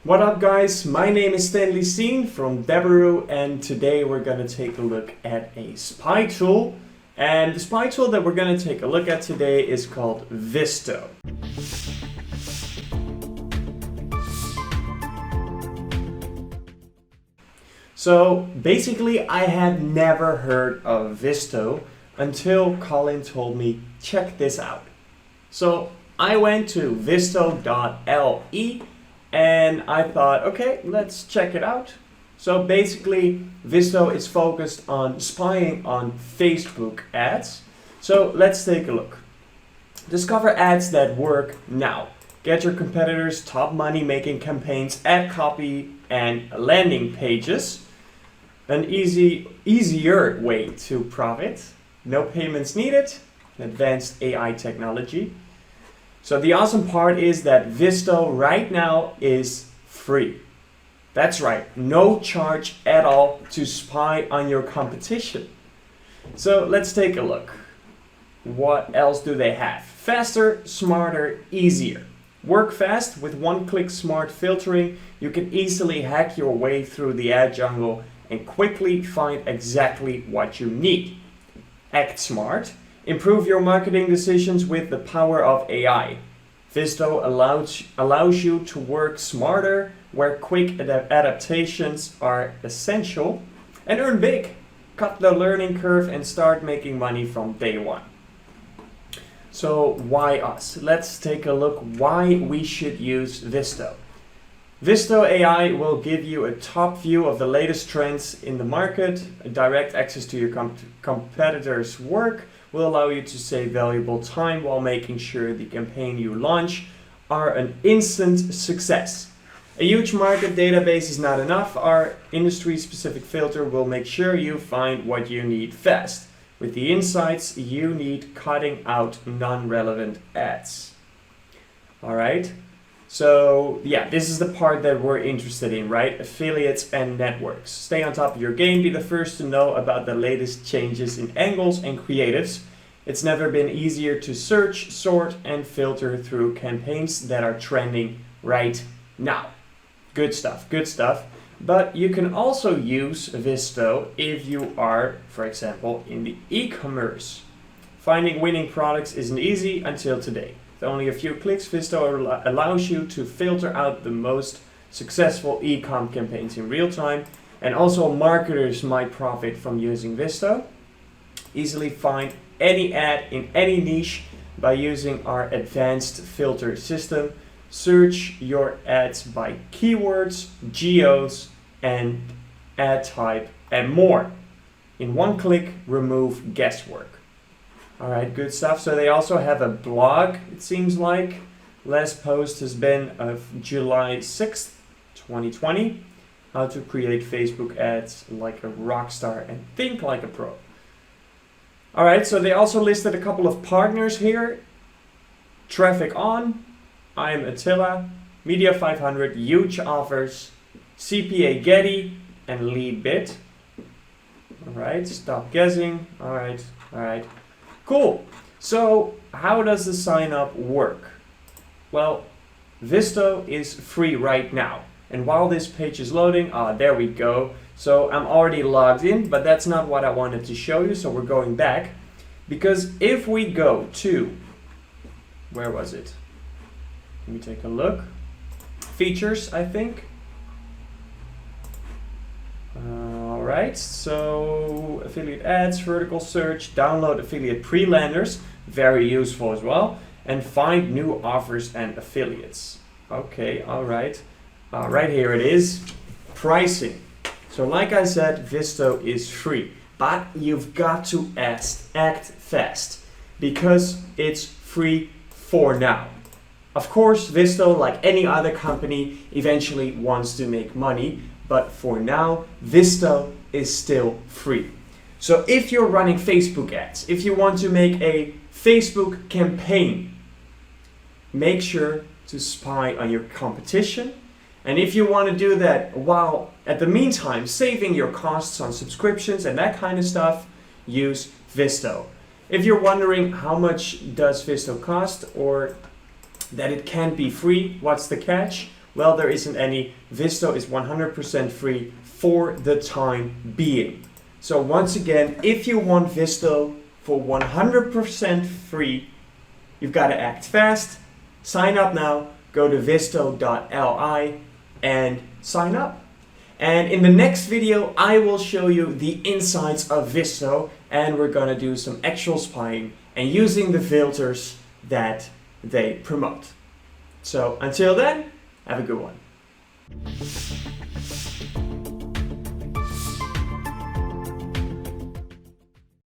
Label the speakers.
Speaker 1: What up guys, my name is Stanley Steen from Deberoo and today we're going to take a look at a spy tool. And the spy tool that we're going to take a look at today is called Visto. So basically I had never heard of Visto until Colin told me check this out. So I went to visto.le and I thought, okay, let's check it out. So basically, Visto is focused on spying on Facebook ads. So let's take a look. Discover ads that work now. Get your competitors' top money making campaigns, ad copy, and landing pages. An easier way to profit. No payments needed. Advanced AI technology. So the awesome part is that Visto right now is free. That's right, no charge at all to spy on your competition. So let's take a look. What else do they have? Faster, smarter, easier. Work fast with one-click smart filtering. You can easily hack your way through the ad jungle and quickly find exactly what you need. Act smart. Improve your marketing decisions with the power of AI. Visto allows you to work smarter where quick adaptations are essential and earn big. Cut the learning curve and start making money from day one. So why us? Let's take a look why we should use Visto. Visto AI will give you a top view of the latest trends in the market, direct access to your competitors' work, will allow you to save valuable time while making sure the campaign you launch are an instant success. A huge market database is not enough. Our industry-specific filter will make sure you find what you need fast. With the insights you need, cutting out non-relevant ads. All right. So yeah, this is the part that we're interested in, right? Affiliates and networks. Stay on top of your game, be the first to know about the latest changes in angles and creatives. It's never been easier to search, sort, and filter through campaigns that are trending right now. Good stuff, good stuff. But you can also use Visto if you are, for example, in the e-commerce. Finding winning products isn't easy until today. With only a few clicks, Visto allows you to filter out the most successful e-com campaigns in real time, and also marketers might profit from using Visto. Easily find any ad in any niche by using our advanced filter system. Search your ads by keywords, geos, and ad type, and more. In one click, remove guesswork. All right, good stuff. So they also have a blog, it seems like. Last post has been of July 6th, 2020. How to create Facebook ads like a rock star and think like a pro. All right, so they also listed a couple of partners here. Traffic On, I'm Attila, Media 500, Huge Offers, CPA Getty, and Leadbit. All right, stop guessing. All right. Cool. So how does the sign up work? Well, Visto is free right now. And while this page is loading, there we go. So I'm already logged in, but that's not what I wanted to show you. So we're going back, because if we go to, where was it? Let me take a look. Features, I think. All right, so affiliate ads, vertical search, download affiliate pre-landers, very useful as well, and find new offers and affiliates. Okay, all right. Right here it is, pricing. So like I said, Visto is free, but you've got to act fast because it's free for now. Of course, Visto, like any other company, eventually wants to make money, but for now, Visto is still free. So if you're running Facebook ads, if you want to make a Facebook campaign, make sure to spy on your competition. And if you want to do that while at the meantime saving your costs on subscriptions and that kind of stuff, use Visto. If you're wondering how much does Visto cost or that it can't be free, what's the catch? Well, there isn't any. Visto is 100% free for the time being. So once again, if you want Visto for 100% free, you've got to act fast. Sign up now. Go to visto.li and sign up. And in the next video, I will show you the insides of Visto, and we're gonna do some actual spying and using the filters that they promote. So until then, have a good one.